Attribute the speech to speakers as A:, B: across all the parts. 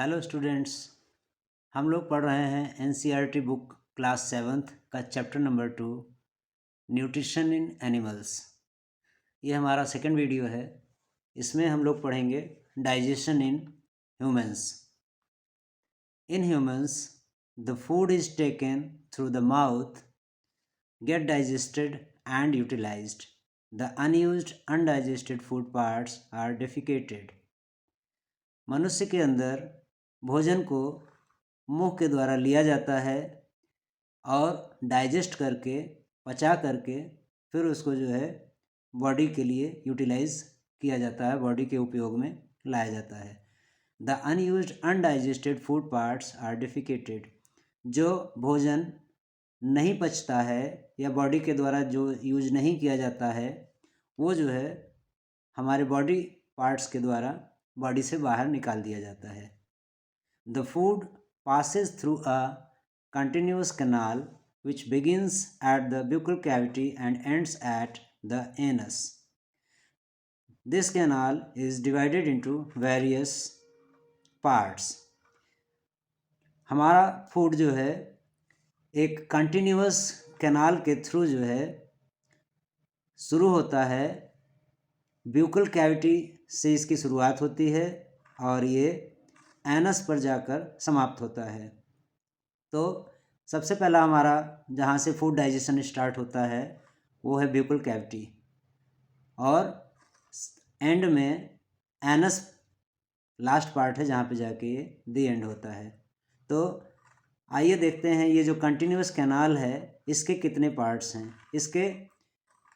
A: Hello students. हम लोग पढ़ रहे हैं एनसीईआरटी बुक क्लास 7th का chapter number 2 nutrition in animals. ये हमारा सेकंड वीडियो है। इसमें हम लोग पढ़ेंगे digestion in humans. In humans the food is taken through the mouth, get digested and utilized. The unused undigested food parts are defecated. मनुष्य के अंदर भोजन को मुंह के द्वारा लिया जाता है और डाइजेस्ट करके पचा करके फिर उसको जो है बॉडी के लिए यूटिलाइज किया जाता है, बॉडी के उपयोग में लाया जाता है। The unused undigested food parts are defecated. जो भोजन नहीं पचता है या बॉडी के द्वारा जो यूज नहीं किया जाता है वो जो है हमारे बॉडी पार्ट्स के द्वारा बॉडी से बाहर निकाल दिया जाता है। The food passes through a continuous canal which begins at the buccal cavity and ends at the anus. This canal is divided into various parts. हमारा फूड जो है एक कंटिन्यूअस कैनाल के थ्रू जो है शुरू होता है। ब्यूकल कैविटी से इसकी शुरुआत होती है और ये एनस पर जाकर समाप्त होता है। तो सबसे पहला हमारा जहाँ से फूड डाइजेशन स्टार्ट होता है वो है ब्यूकल कैविटी और एंड में एनस लास्ट पार्ट है जहाँ पे जाके ये दी एंड होता है। तो आइए देखते हैं ये जो कंटिन्यूअस कैनाल है इसके कितने पार्ट्स हैं। इसके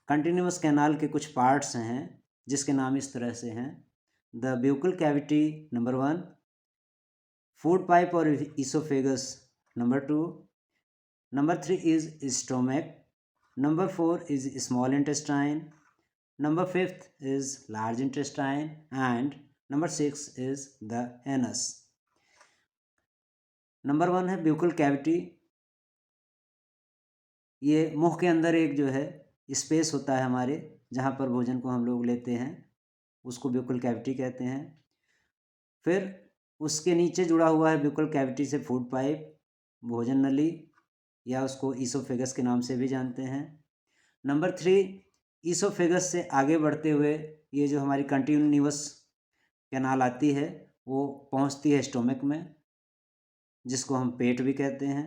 A: कंटिन्यूअस कैनाल के कुछ पार्ट्स हैं जिसके नाम इस तरह से हैं। The buccal cavity number 1, food pipe और oesophagus number 2, number 3 is stomach, number 4 is small intestine, number 5th is large intestine and number 6 is the anus. Number 1 है ब्यूकल कैविटी। ये मुंह के अंदर एक जो है स्पेस होता है हमारे जहाँ पर भोजन को हम लोग लेते हैं, उसको ब्यूकल कैविटी कहते हैं। फिर उसके नीचे जुड़ा हुआ है ब्यूकल कैविटी से फूड पाइप, भोजन नली या उसको ईसोफेगस के नाम से भी जानते हैं। नंबर 3, ईसोफेगस से आगे बढ़ते हुए ये जो हमारी कंटिन्यूअस कैनाल आती है वो पहुंचती है स्टोमक में, जिसको हम पेट भी कहते हैं।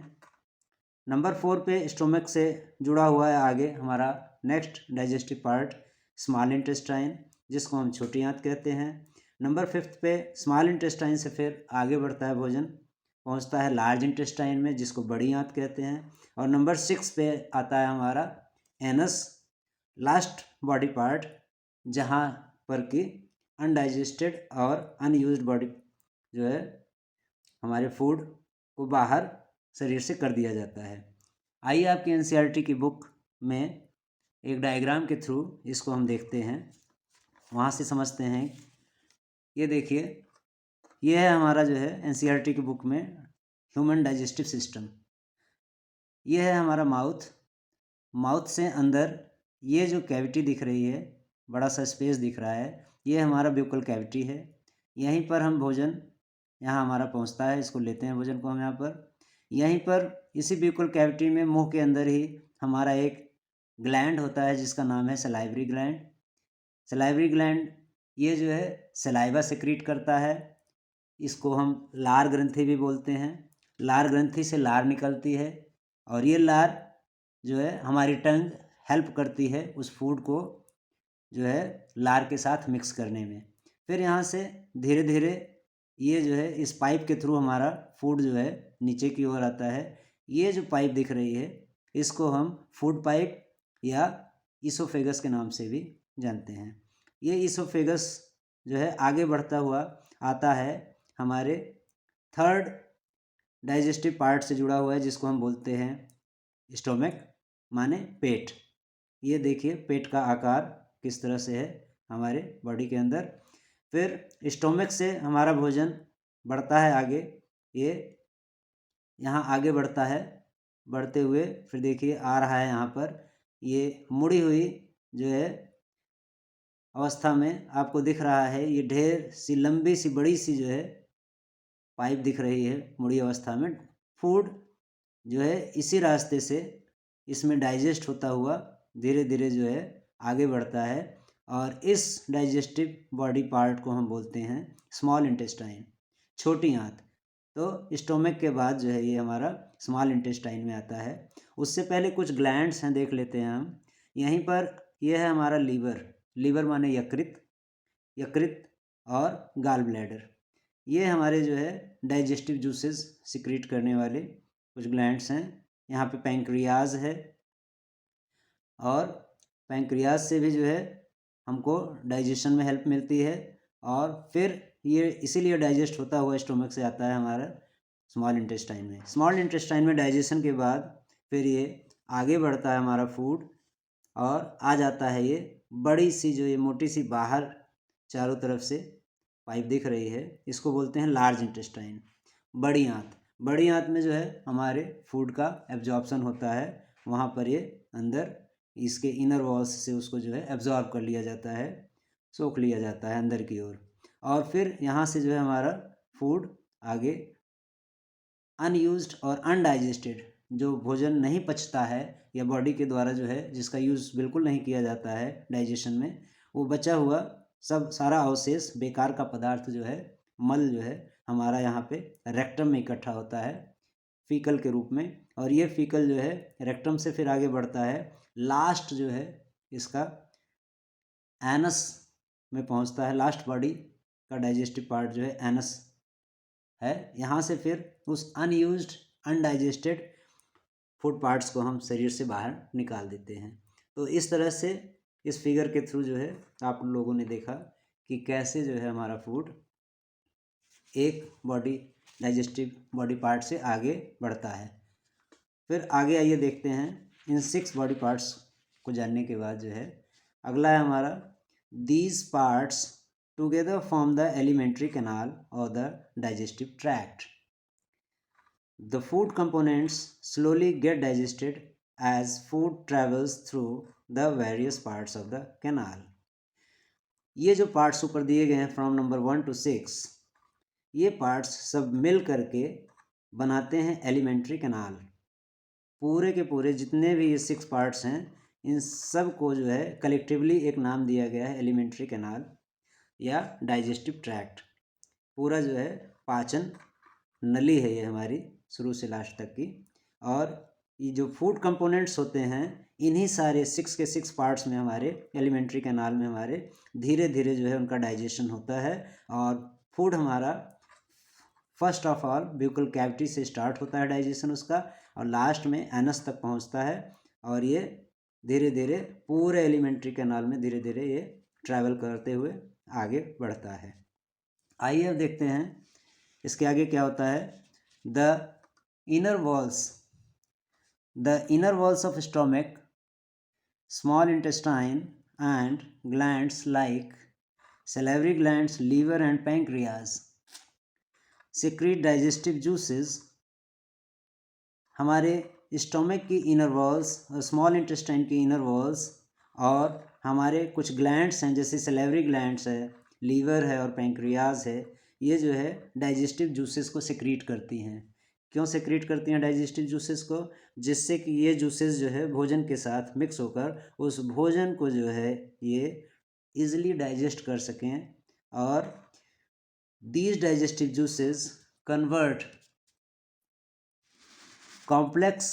A: नंबर 4 पे स्टोमक से जुड़ा हुआ है आगे हमारा next digestive part small intestine, जिसको हम छोटी आंत कहते हैं। नंबर 5 पे स्मॉल इंटेस्टाइन से फिर आगे बढ़ता है भोजन, पहुंचता है लार्ज इंटेस्टाइन में, जिसको बड़ी आंत कहते हैं। और नंबर 6 पे आता है हमारा एनस, लास्ट बॉडी पार्ट, जहाँ पर कि अनडाइजेस्टेड और अनयूज्ड बॉडी जो है हमारे फूड को बाहर शरीर से कर दिया जाता है। आइए आपकी एनसीईआरटी की बुक में एक डायग्राम के थ्रू इसको हम देखते हैं, वहाँ से समझते हैं। ये देखिए, ये है हमारा जो है एनसीईआरटी की बुक में ह्यूमन डाइजेस्टिव सिस्टम। ये है हमारा माउथ से अंदर ये जो कैविटी दिख रही है, बड़ा सा स्पेस दिख रहा है, ये हमारा ब्यूकल कैविटी है। यहीं पर हम भोजन यहाँ हमारा पहुँचता है, इसको लेते हैं भोजन को हम यहाँ पर। यहीं पर इसी ब्यूकल कैविटी में मुंह के अंदर ही हमारा एक ग्लैंड होता है जिसका नाम है सलाइवरी ग्लैंड। सलाइवरी ग्लैंड ये जो है सलाइवा सेक्रीट करता है, इसको हम लार ग्रंथि भी बोलते हैं। लार ग्रंथि से लार निकलती है और ये लार जो है हमारी टंग हेल्प करती है उस फूड को जो है लार के साथ मिक्स करने में। फिर यहाँ से धीरे धीरे ये जो है इस पाइप के थ्रू हमारा फूड जो है नीचे की ओर आता है। ये जो पाइप दिख रही है इसको हम फूड पाइप या ईसोफेगस के नाम से भी जानते हैं। ये ईसोफेगस जो है आगे बढ़ता हुआ आता है हमारे थर्ड डाइजेस्टिव पार्ट से जुड़ा हुआ है, जिसको हम बोलते हैं स्टोमक, माने पेट। ये देखिए पेट का आकार किस तरह से है हमारे बॉडी के अंदर। फिर स्टोमक से हमारा भोजन बढ़ता है आगे, ये यहाँ आगे बढ़ता है, बढ़ते हुए फिर देखिए आ रहा है यहाँ पर, ये मुड़ी हुई जो है अवस्था में आपको दिख रहा है, ये ढेर सी लंबी सी बड़ी सी जो है पाइप दिख रही है मुड़ी अवस्था में। फूड जो है इसी रास्ते से इसमें डाइजेस्ट होता हुआ धीरे धीरे जो है आगे बढ़ता है, और इस डाइजेस्टिव बॉडी पार्ट को हम बोलते हैं स्मॉल इंटेस्टाइन, छोटी आंत। तो स्टोमक के बाद जो है ये हमारा स्मॉल इंटेस्टाइन में आता है। उससे पहले कुछ ग्लैंड्स हैं, देख लेते हैं हम। यहीं पर यह है हमारा लीवर, लीवर माने यकृत, यकृत और गाल ब्लैडर। ये हमारे जो है डाइजेस्टिव जूसेस सिक्रीट करने वाले कुछ ग्लैंड्स हैं। यहाँ पे पैंक्रियाज है, और पैंक्रियाज से भी जो है हमको डाइजेशन में हेल्प मिलती है, और फिर ये इसीलिए डाइजेस्ट होता हुआ स्टोमक से आता है हमारा स्मॉल इंटेस्टाइन में। स्मॉल इंटेस्टाइन में डाइजेशन के बाद फिर ये आगे बढ़ता है हमारा फूड, और आ जाता है ये बड़ी सी जो ये मोटी सी बाहर चारों तरफ से पाइप दिख रही है, इसको बोलते हैं लार्ज इंटेस्टाइन, बड़ी आंत। बड़ी आंत में जो है हमारे फूड का एब्जॉर्प्शन होता है, वहाँ पर ये अंदर इसके इनर वॉल्स से उसको जो है एब्जॉर्ब कर लिया जाता है, सोख लिया जाता है अंदर की ओर। और फिर यहाँ से जो है हमारा फूड आगे अनयूज्ड और अनडाइजेस्टेड, जो भोजन नहीं पचता है या बॉडी के द्वारा जो है जिसका यूज़ बिल्कुल नहीं किया जाता है डाइजेशन में, वो बचा हुआ सब सारा अवशेष बेकार का पदार्थ जो है, मल जो है हमारा यहाँ पे रेक्टम में इकट्ठा होता है फीकल के रूप में, और ये फीकल जो है रेक्टम से फिर आगे बढ़ता है, लास्ट जो है इसका एनस में पहुँचता है। लास्ट बॉडी का डाइजेस्टिव पार्ट जो है एनस है। यहाँ से फिर उस अनयूज्ड अनडाइजेस्टेड फूड पार्ट्स को हम शरीर से बाहर निकाल देते हैं। तो इस तरह से इस फिगर के थ्रू जो है आप लोगों ने देखा कि कैसे जो है हमारा फूड एक बॉडी डाइजेस्टिव बॉडी पार्ट से आगे बढ़ता है। फिर आगे आइए देखते हैं इन 6 बॉडी पार्ट्स को जानने के बाद जो है अगला है हमारा these parts together form the alimentary canal और the digestive tract. The food components slowly get digested as food travels through the various parts of the canal. ये जो पार्ट्स ऊपर दिए गए हैं फ्रॉम नंबर 1 to 6, ये पार्ट्स सब मिल करके बनाते हैं एलिमेंट्री कैनाल। पूरे के पूरे जितने भी ये 6 पार्ट्स हैं, इन सब को जो है कलेक्टिवली एक नाम दिया गया है एलिमेंट्री कैनाल या डाइजेस्टिव ट्रैक्ट। पूरा जो है पाचन नली है ये हमारी शुरू से लास्ट तक की, और ये जो फूड कंपोनेंट्स होते हैं इन्हीं सारे 6 के 6 पार्ट्स में हमारे एलिमेंट्री कैनाल में हमारे धीरे धीरे जो है उनका डाइजेशन होता है, और फूड हमारा first of all buccal cavity से स्टार्ट होता है डाइजेशन उसका, और लास्ट में एनस तक पहुंचता है, और ये धीरे धीरे पूरे एलिमेंट्री कैनाल में धीरे धीरे ये ट्रैवल करते हुए आगे बढ़ता है। आइए अब देखते हैं इसके आगे क्या होता है। The inner walls of stomach, small intestine and glands like salivary glands, liver and pancreas secrete digestive juices। हमारे स्टोमक की इनर वॉल्स और स्मॉल इंटेस्टाइन की इनर वॉल्स और हमारे कुछ ग्लैंड्स हैं जैसे सलेवरी ग्लैंड्स है, लीवर है और पैंक्रियाज है, ये जो है डाइजेस्टिव जूसेस को सेक्रीट करती हैं। क्यों सेक्रीट करती हैं डाइजेस्टिव जूसेस को? जिससे कि ये जूसेस जो है भोजन के साथ मिक्स होकर उस भोजन को जो है ये इजीली डाइजेस्ट कर सकें, और these digestive juices convert complex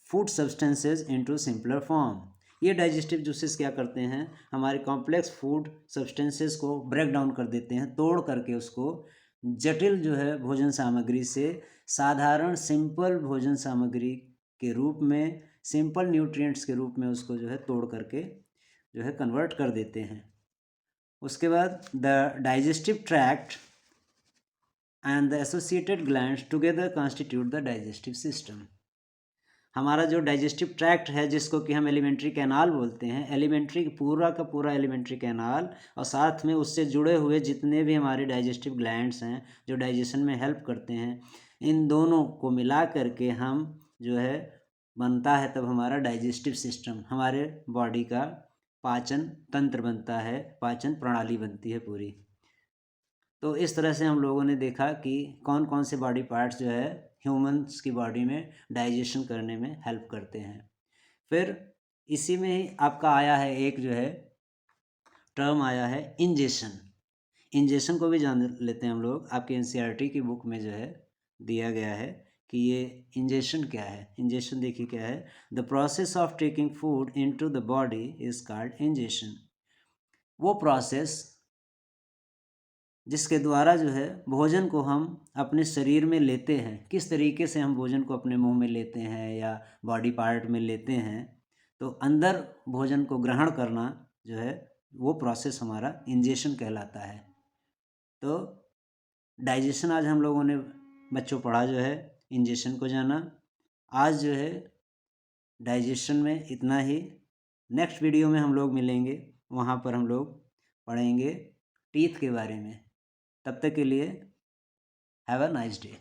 A: food substances into simpler form. ये डाइजेस्टिव जूसेस क्या करते हैं, हमारे कॉम्प्लेक्स फूड सब्सटेंसेस को ब्रेक डाउन कर देते हैं, तोड़ करके उसको जटिल जो है भोजन सामग्री से साधारण सिंपल भोजन सामग्री के रूप में, सिंपल न्यूट्रिएंट्स के रूप में उसको जो है तोड़ करके जो है कन्वर्ट कर देते हैं। उसके बाद the digestive tract and the associated glands together constitute the digestive system. हमारा जो डाइजेस्टिव ट्रैक्ट है जिसको कि हम एलिमेंट्री कैनाल बोलते हैं, एलिमेंट्री पूरा का पूरा एलिमेंट्री कैनाल और साथ में उससे जुड़े हुए जितने भी हमारे डाइजेस्टिव ग्लैंड्स हैं जो डाइजेशन में हेल्प करते हैं, इन दोनों को मिला करके हम जो है बनता है तब हमारा डाइजेस्टिव सिस्टम, हमारे बॉडी का पाचन तंत्र बनता है, पाचन प्रणाली बनती है पूरी। तो इस तरह से हम लोगों ने देखा कि कौन कौन से बॉडी पार्ट्स जो है ह्यूमंस की बॉडी में डाइजेशन करने में हेल्प करते हैं। फिर इसी में ही आपका आया है एक जो है टर्म आया है इंजेशन। इंजेशन को भी जान लेते हैं हम लोग। आपके एनसीईआरटी की बुक में जो है दिया गया है कि ये इंजेशन क्या है। इंजेशन देखिए क्या है, the process of taking food into the body is called ingestion. वो प्रोसेस जिसके द्वारा जो है भोजन को हम अपने शरीर में लेते हैं, किस तरीके से हम भोजन को अपने मुंह में लेते हैं या बॉडी पार्ट में लेते हैं, तो अंदर भोजन को ग्रहण करना जो है वो प्रोसेस हमारा इंजेशन कहलाता है। तो डाइजेशन आज हम लोगों ने बच्चों पढ़ा जो है, इंजेशन को जाना। आज जो है डाइजेशन में इतना ही। नेक्स्ट वीडियो में हम लोग मिलेंगे, वहाँ पर हम लोग पढ़ेंगे टीथ के बारे में। तब तक के लिए हैव अ नाइस डे।